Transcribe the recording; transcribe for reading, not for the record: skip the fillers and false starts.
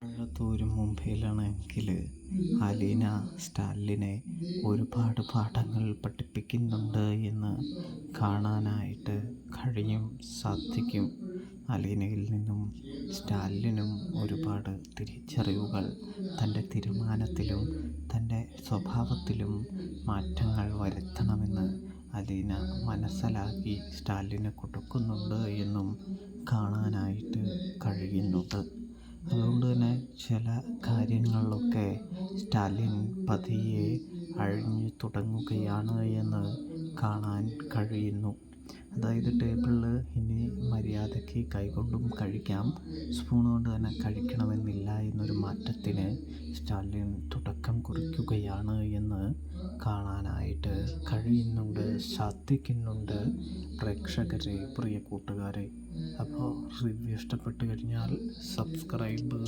വള്ളത്തോര് മുംബൈയിലാണെങ്കിൽ അലീന സ്റ്റാലിനെ ഒരുപാട് പാഠങ്ങൾ പഠിപ്പിക്കുന്നുണ്ട് എന്ന് കാണാനായിട്ട് സാധിക്കും. അലീനയിൽ നിന്നും സ്റ്റാലിനും ഒരുപാട് തിരിച്ചറിവുകൾ, തൻ്റെ തീരുമാനത്തിലും തൻ്റെ സ്വഭാവത്തിലും മാറ്റങ്ങൾ വരുത്തണമെന്ന് അലീന മനസ്സിലാക്കി സ്റ്റാലിന് കൊടുക്കുന്നുണ്ട് എന്നും കാണാനായിട്ട് കഴിയുന്നുണ്ട്. അതുകൊണ്ട് തന്നെ ചില കാര്യങ്ങളിലൊക്കെ സ്റ്റാലിൻ പതിയെ അഴിഞ്ഞു തുടങ്ങുകയാണ് എന്ന് കാണാൻ കഴിയുന്നു. അതായത് ടേബിളിൽ ഇനി മര്യാദയ്ക്ക് കൈകൊണ്ടും കഴിക്കാം, സ്പൂൺ കൊണ്ട് തന്നെ കഴിക്കണമെന്നില്ല എന്നൊരു മാറ്റത്തിന് സ്റ്റാലിൻ തുടക്കം കുറിക്കുകയാണ് എന്ന് കാണാനായിട്ട് കഴിയുന്നുണ്ട്, സാധിക്കുന്നുണ്ട് പ്രേക്ഷകരെ, പ്രിയ കൂട്ടുകാരെ. അപ്പോൾ റിവ്യൂ ഇഷ്ടപ്പെട്ട് കഴിഞ്ഞാൽ സബ്സ്ക്രൈബ്